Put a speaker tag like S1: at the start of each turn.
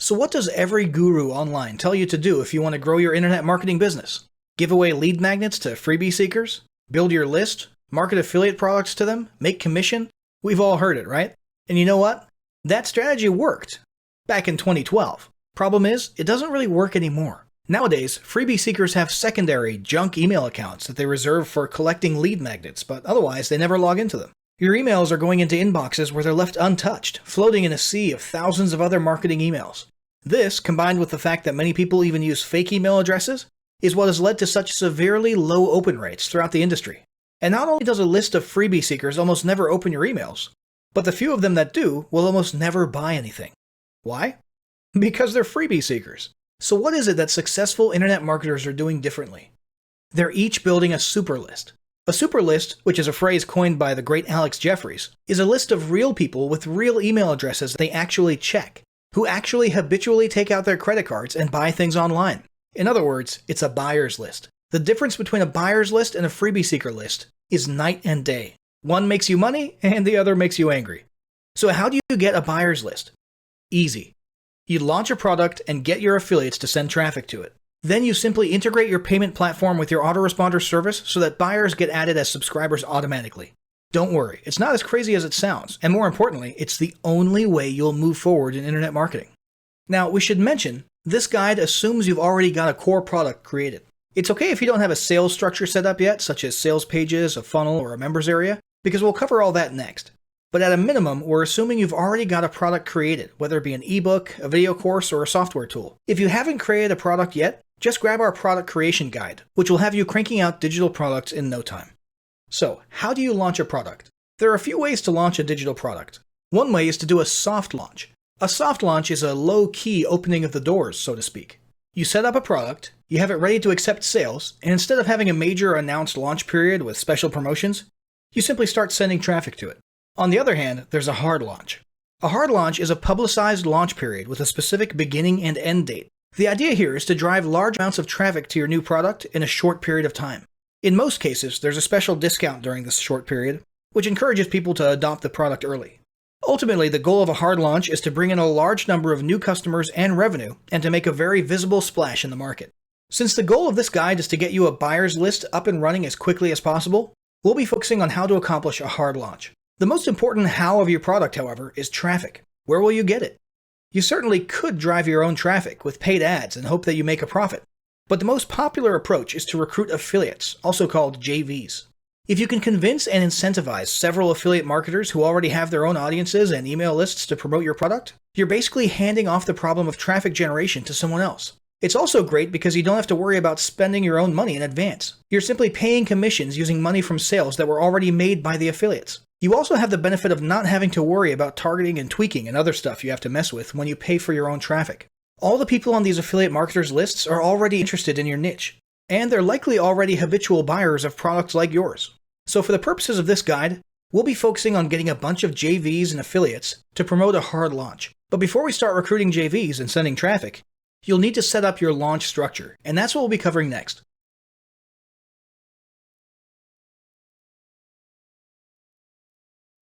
S1: So what does every guru online tell you to do if you want to grow your internet marketing business? Give away lead magnets to freebie seekers? Build your list? Market affiliate products to them? Make commission? We've all heard it, right? And you know what? That strategy worked back in 2012. Problem is, it doesn't really work anymore. Nowadays, freebie seekers have secondary junk email accounts that they reserve for collecting lead magnets, but otherwise they never log into them. Your emails are going into inboxes where they're left untouched, floating in a sea of thousands of other marketing emails. This, combined with the fact that many people even use fake email addresses, is what has led to such severely low open rates throughout the industry. And not only does a list of freebie seekers almost never open your emails, but the few of them that do will almost never buy anything. Why? Because they're freebie seekers. So what is it that successful internet marketers are doing differently? They're each building a super list. A super list, which is a phrase coined by the great Alex Jeffries, is a list of real people with real email addresses they actually check, who actually habitually take out their credit cards and buy things online. In other words, it's a buyer's list. The difference between a buyer's list and a freebie seeker list is night and day. One makes you money and the other makes you angry. So how do you get a buyer's list? Easy. You launch a product and get your affiliates to send traffic to it. Then you simply integrate your payment platform with your autoresponder service so that buyers get added as subscribers automatically. Don't worry, it's not as crazy as it sounds, and more importantly, it's the only way you'll move forward in internet marketing. Now, we should mention, this guide assumes you've already got a core product created. It's okay if you don't have a sales structure set up yet, such as sales pages, a funnel, or a members area, because we'll cover all that next. But at a minimum, we're assuming you've already got a product created, whether it be an ebook, a video course, or a software tool. If you haven't created a product yet, just grab our product creation guide, which will have you cranking out digital products in no time. So, how do you launch a product? There are a few ways to launch a digital product. One way is to do a soft launch. A soft launch is a low-key opening of the doors, so to speak. You set up a product, you have it ready to accept sales, and instead of having a major announced launch period with special promotions, you simply start sending traffic to it. On the other hand, there's a hard launch. A hard launch is a publicized launch period with a specific beginning and end date. The idea here is to drive large amounts of traffic to your new product in a short period of time. In most cases, there's a special discount during this short period, which encourages people to adopt the product early. Ultimately, the goal of a hard launch is to bring in a large number of new customers and revenue, and to make a very visible splash in the market. Since the goal of this guide is to get you a buyer's list up and running as quickly as possible, we'll be focusing on how to accomplish a hard launch. The most important how of your product, however, is traffic. Where will you get it? You certainly could drive your own traffic with paid ads and hope that you make a profit. But the most popular approach is to recruit affiliates, also called JVs. If you can convince and incentivize several affiliate marketers who already have their own audiences and email lists to promote your product, you're basically handing off the problem of traffic generation to someone else. It's also great because you don't have to worry about spending your own money in advance. You're simply paying commissions using money from sales that were already made by the affiliates. You also have the benefit of not having to worry about targeting and tweaking and other stuff you have to mess with when you pay for your own traffic. All the people on these affiliate marketers' lists are already interested in your niche, and they're likely already habitual buyers of products like yours. So for the purposes of this guide, we'll be focusing on getting a bunch of JVs and affiliates to promote a hard launch. But before we start recruiting JVs and sending traffic, you'll need to set up your launch structure, and that's what we'll be covering next.